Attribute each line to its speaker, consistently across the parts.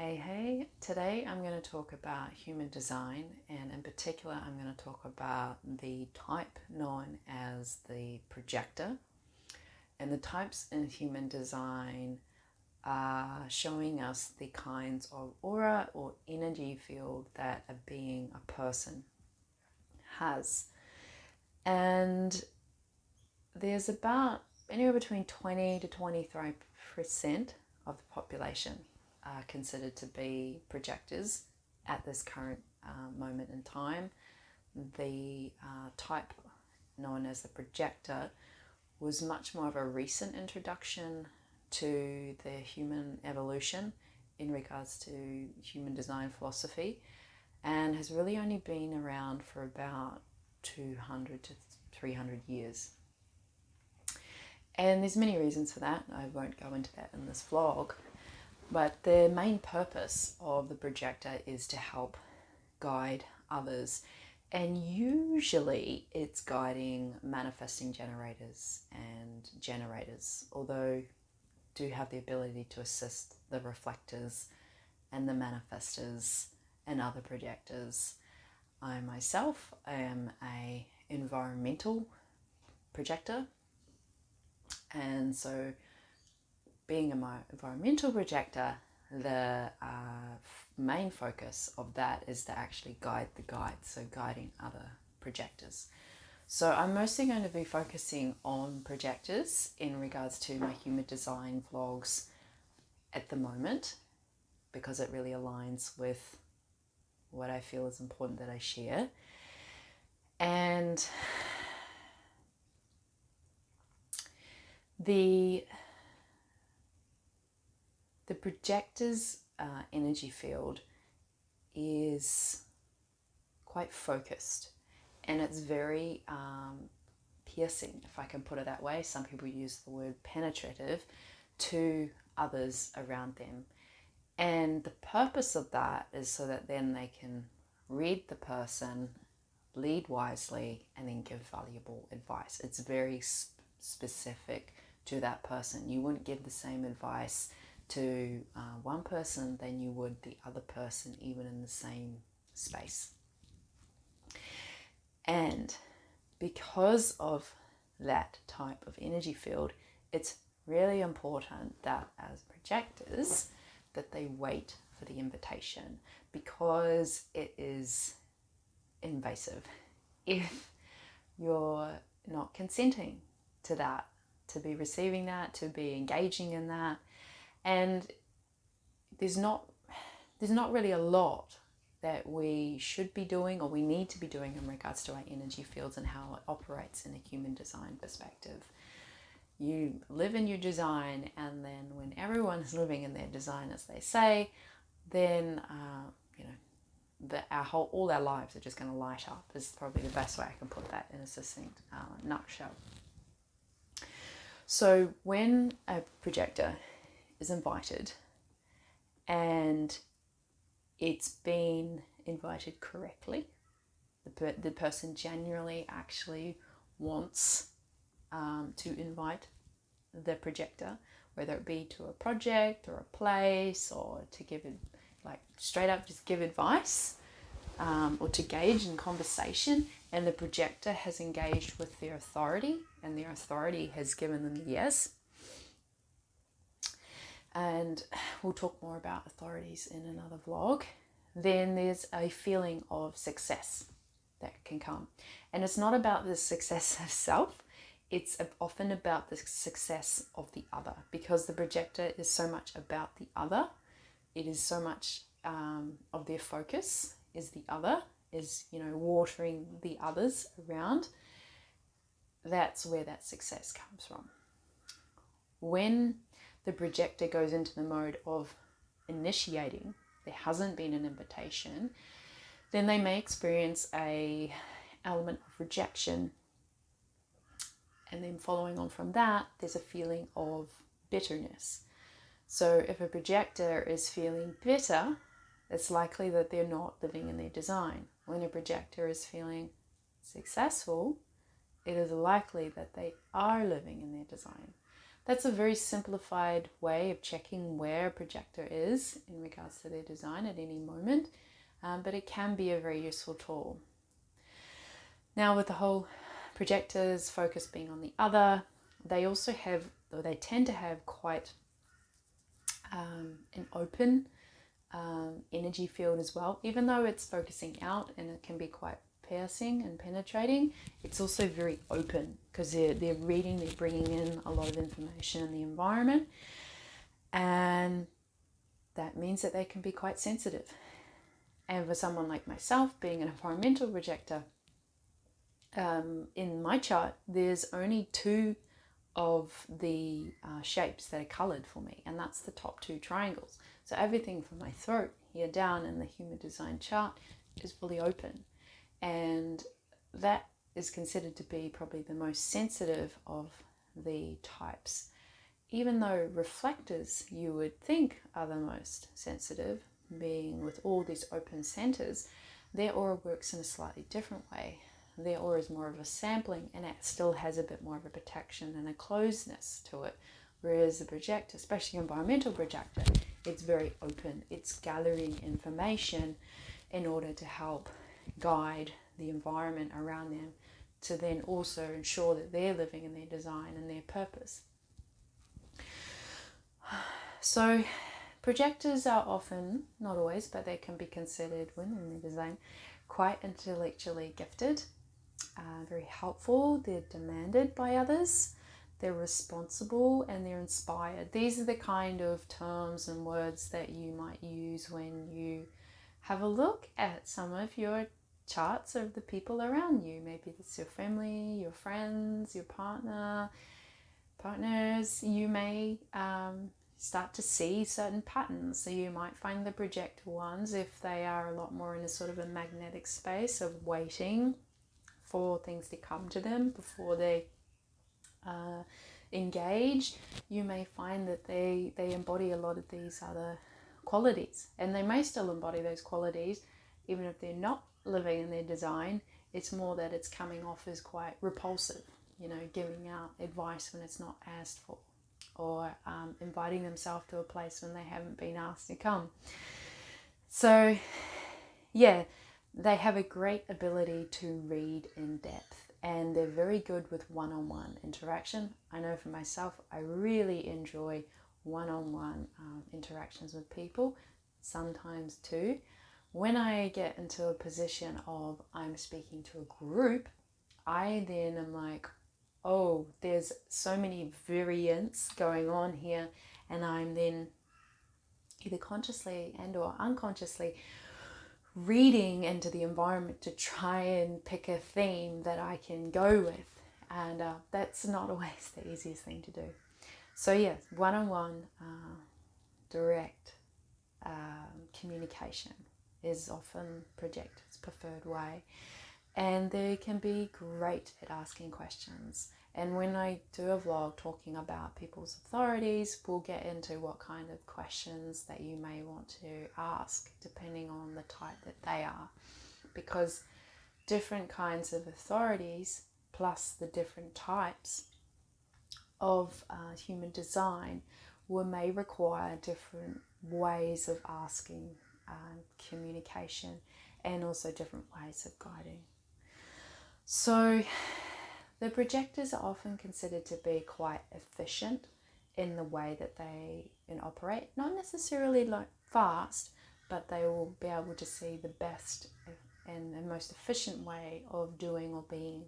Speaker 1: Hey, today I'm going to talk about human design, and in particular, I'm going to talk about the type known as the projector. And the types in human design are showing us the kinds of aura or energy field that a being, a person has. And there's about anywhere between 20 to 23% of the population are considered to be projectors at this current moment in time. The type known as the projector was much more of a recent introduction to the human evolution in regards to human design philosophy, and has really only been around for about 200 to 300 years. And there's many reasons for that. I won't go into that in this vlog. But the main purpose of the projector is to help guide others. And usually it's guiding manifesting generators and generators, although do have the ability to assist the reflectors and the manifestors and other projectors. I myself am an environmental projector, and so being an environmental projector, the main focus of that is to actually guide the guides, so guiding other projectors. So I'm mostly going to be focusing on projectors in regards to my human design vlogs at the moment, because it really aligns with what I feel is important that I share. And the projector's energy field is quite focused, and it's very piercing, if I can put it that way. Some people use the word penetrative to others around them. And the purpose of that is so that then they can read the person, lead wisely, and then give valuable advice. It's very specific to that person. You wouldn't give the same advice to one person than you would the other person, even in the same space. And because of that type of energy field, it's really important that as projectors that they wait for the invitation, because it is invasive if you're not consenting to that, to be receiving that, to be engaging in that. And there's not really a lot that we should be doing or we need to be doing in regards to our energy fields and how it operates in a human design perspective. You live in your design, and then when everyone's living in their design, as they say, then all our lives are just going to light up, is probably the best way I can put that in a succinct nutshell. So when a projector is invited, and it's been invited correctly, the person genuinely actually wants to invite the projector, whether it be to a project or a place, or to give it, like straight up just give advice, or to engage in conversation, and the projector has engaged with their authority and their authority has given them the yes. And we'll talk more about authorities in another vlog. Then there's a feeling of success that can come. And it's not about the success of self, it's often about the success of the other, because the projector is so much about the other. It is so much of their focus is the other, is, watering the others around. That's where that success comes from. When the projector goes into the mode of initiating, there hasn't been an invitation, then they may experience a element of rejection. And then following on from that, there's a feeling of bitterness. So if a projector is feeling bitter, it's likely that they're not living in their design. When a projector is feeling successful, it is likely that they are living in their design. that's a very simplified way of checking where a projector is in regards to their design at any moment, but it can be a very useful tool. Now, with the whole projectors focus being on the other, they also have, or they tend to have quite an open energy field as well. Even though it's focusing out and it can be quite piercing and penetrating, it's also very open because they're reading, they're bringing in a lot of information in the environment, and that means that they can be quite sensitive. And for someone like myself, being an environmental projector, in my chart, there's only 2 of the shapes that are coloured for me, and that's the top 2 triangles. So everything from my throat here down in the Human Design chart is fully open, and that is considered to be probably the most sensitive of the types. Even though reflectors you would think are the most sensitive, being with all these open centers, their aura works in a slightly different way. Their aura is more of a sampling, and it still has a bit more of a protection and a closeness to it. Whereas the projector, especially environmental projector, it's very open. It's gathering information in order to help guide the environment around them, to then also ensure that they're living in their design and their purpose. So projectors are often, not always, but they can be considered within their design, quite intellectually gifted, very helpful. They're demanded by others, they're responsible, and they're inspired. These are the kind of terms and words that you might use when you have a look at some of your charts of the people around you. Maybe it's your family, your friends, your partners. You may start to see certain patterns. So you might find the projector ones, if they are a lot more in a sort of a magnetic space of waiting for things to come to them before they engage, you may find that they embody a lot of these other qualities, and they may still embody those qualities even if they're not living in their design. It's more that it's coming off as quite repulsive, giving out advice when it's not asked for, or inviting themselves to a place when they haven't been asked to come. So yeah, they have a great ability to read in depth, and they're very good with one-on-one interaction. I know for myself, I really enjoy one-on-one interactions with people, sometimes too. When I get into a position of I'm speaking to a group, I then am like, oh, there's so many variants going on here, and I'm then either consciously and or unconsciously reading into the environment to try and pick a theme that I can go with, and that's not always the easiest thing to do. So yes, one-on-one direct communication is often projectors' preferred way, and they can be great at asking questions. And when I do a vlog talking about people's authorities, we'll get into what kind of questions that you may want to ask depending on the type that they are, because different kinds of authorities plus the different types of human design may require different ways of asking communication, and also different ways of guiding. So the projectors are often considered to be quite efficient in the way that they operate. Not necessarily like fast, but they will be able to see the best and the most efficient way of doing or being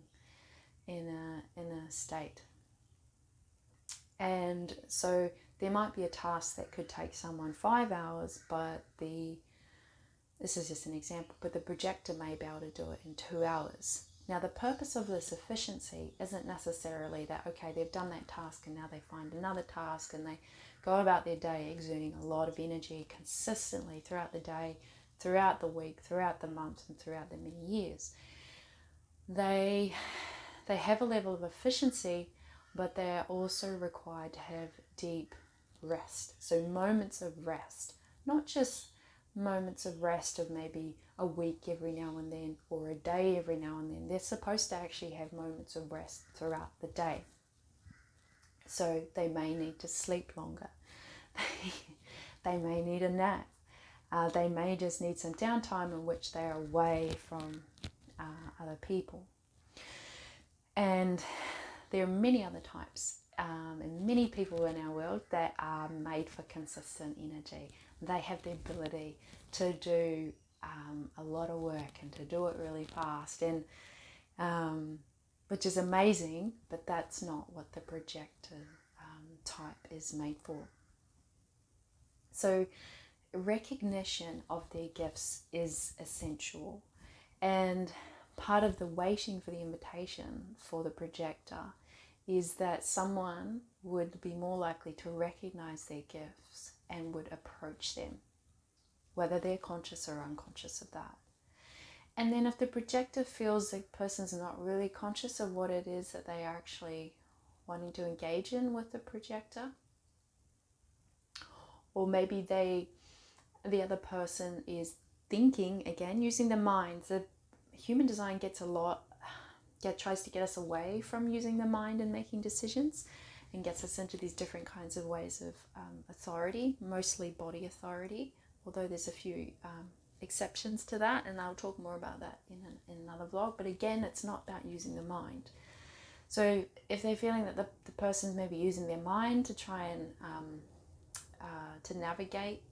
Speaker 1: in a state. And so there might be a task that could take someone 5 hours, but this is just an example, but the projector may be able to do it in 2 hours. Now, the purpose of this efficiency isn't necessarily that, okay, they've done that task and now they find another task and they go about their day exuding a lot of energy consistently throughout the day, throughout the week, throughout the month, and throughout the many years. They have a level of efficiency, but they are also required to have deep rest. So moments of rest, not just moments of rest of maybe a week every now and then or a day every now and then. They're supposed to actually have moments of rest throughout the day. So they may need to sleep longer. They may need a nap. They may just need some downtime in which they're away from other people. And there are many other types and many people in our world that are made for consistent energy. They have the ability to do a lot of work and to do it really fast, and which is amazing, but that's not what the projector type is made for. So recognition of their gifts is essential, and part of the waiting for the invitation for the projector is that someone would be more likely to recognize their gifts and would approach them, whether they're conscious or unconscious of that. And then if the projector feels the person's not really conscious of what it is that they are actually wanting to engage in with the projector, or maybe the other person is thinking, again, using the mind. The human design tries to get us away from using the mind and making decisions, and gets us into these different kinds of ways of authority, mostly body authority, although there's a few exceptions to that, and I'll talk more about that in another vlog. But again, it's not about using the mind. So if they're feeling that the person's maybe using their mind to try and to navigate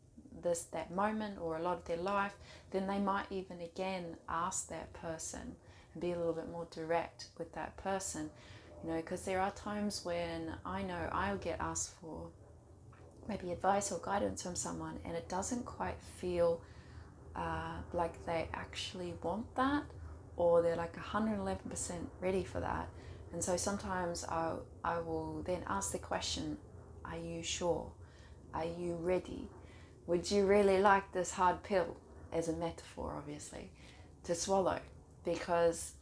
Speaker 1: that moment or a lot of their life, then they might even again ask that person and be a little bit more direct with that person, because there are times when I know I'll get asked for maybe advice or guidance from someone, and it doesn't quite feel like they actually want that, or they're like 111% ready for that. And so sometimes I will then ask the question, are you sure? Are you ready? Would you really like this hard pill, as a metaphor obviously, to swallow? Because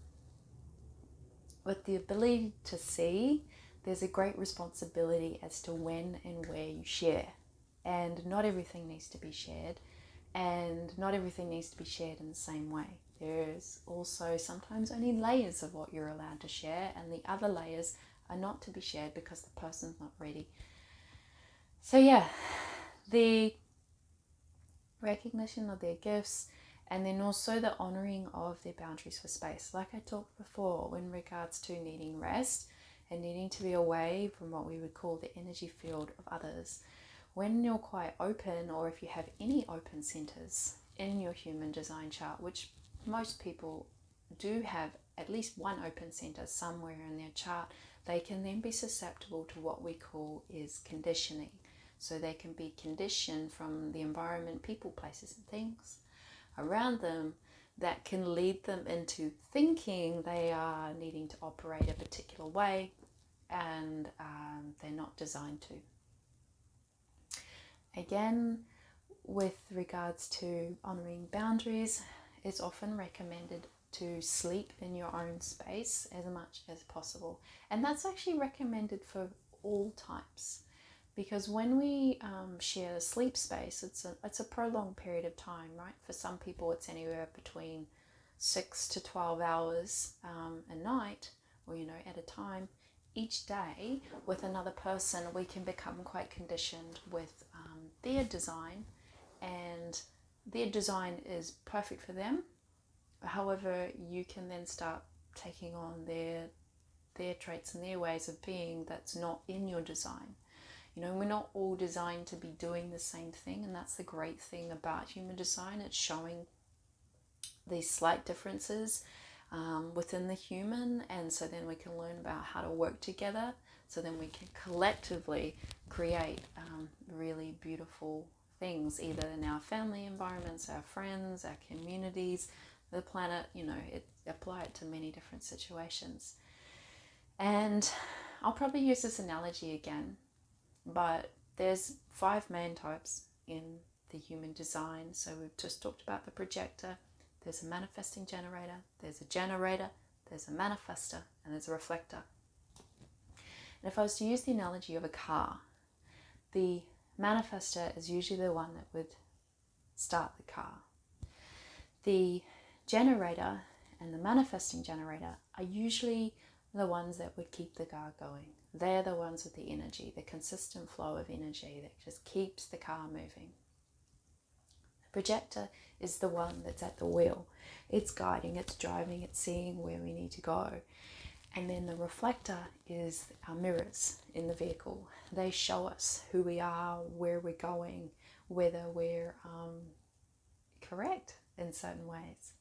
Speaker 1: with the ability to see, there's a great responsibility as to when and where you share. And not everything needs to be shared, and not everything needs to be shared in the same way. There's also sometimes only layers of what you're allowed to share, and the other layers are not to be shared because the person's not ready. So yeah, the recognition of their gifts, and then also the honoring of their boundaries for space. Like I talked before in regards to needing rest and needing to be away from what we would call the energy field of others. When you're quite open, or if you have any open centers in your human design chart, which most people do have at least one open center somewhere in their chart, they can then be susceptible to what we call is conditioning. So they can be conditioned from the environment, people, places and things around them that can lead them into thinking they are needing to operate a particular way, and they're not designed to. Again, with regards to honoring boundaries, it's often recommended to sleep in your own space as much as possible. And that's actually recommended for all types. Because when we share a sleep space, it's a prolonged period of time, right? For some people, it's anywhere between 6 to 12 hours a night, or at a time. Each day with another person, we can become quite conditioned with their design, and their design is perfect for them. However, you can then start taking on their traits and their ways of being that's not in your design. We're not all designed to be doing the same thing, and that's the great thing about human design. It's showing these slight differences within the human, and so then we can learn about how to work together, so then we can collectively create really beautiful things, either in our family environments, our friends, our communities, the planet. Apply it to many different situations. And I'll probably use this analogy again, but there's 5 main types in the human design. So we've just talked about the projector. There's a manifesting generator, there's a manifester, and there's a reflector. And if I was to use the analogy of a car, the manifester is usually the one that would start the car. The generator and the manifesting generator are usually the ones that would keep the car going. They're the ones with the energy, the consistent flow of energy that just keeps the car moving. The projector is the one that's at the wheel. It's guiding, it's driving, it's seeing where we need to go. And then the reflector is our mirrors in the vehicle. They show us who we are, where we're going, whether we're correct in certain ways.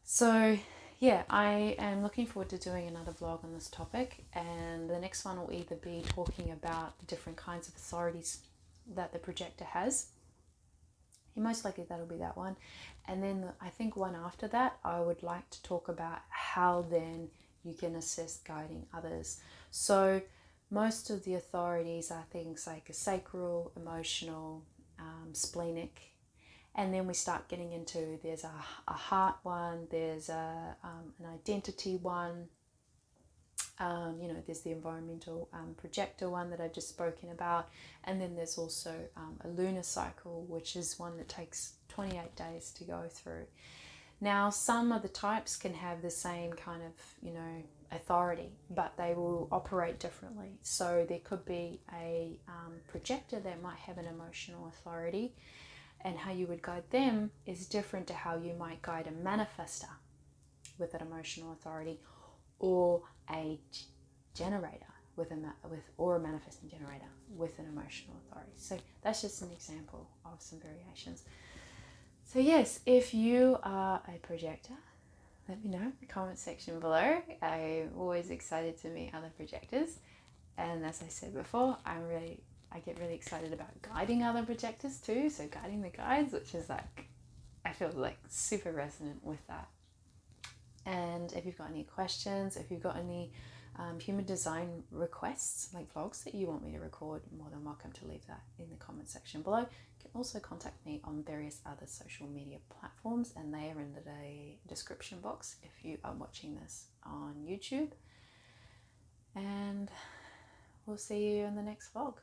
Speaker 1: So yeah, I am looking forward to doing another vlog on this topic, and the next one will either be talking about the different kinds of authorities that the projector has. Most likely that'll be that one. And then I think one after that, I would like to talk about how then you can assist guiding others. So most of the authorities are things like a sacral, emotional, splenic, and then we start getting into, there's a heart one, there's an identity one, there's the environmental projector one that I've just spoken about, and then there's also a lunar cycle, which is one that takes 28 days to go through. Now, some of the types can have the same kind of, authority, but they will operate differently. So there could be a projector that might have an emotional authority, and how you would guide them is different to how you might guide a manifester with an emotional authority, or a generator or a manifesting generator with an emotional authority. So that's just an example of some variations. So yes, if you are a projector, let me know in the comment section below. I'm always excited to meet other projectors, and as I said before, I get really excited about guiding other projectors too. So guiding the guides, which is I feel super resonant with that. And if you've got any questions, if you've got any human design requests, like vlogs that you want me to record, you're more than welcome to leave that in the comment section below. You can also contact me on various other social media platforms, and they are in the description box if you are watching this on YouTube. And we'll see you in the next vlog.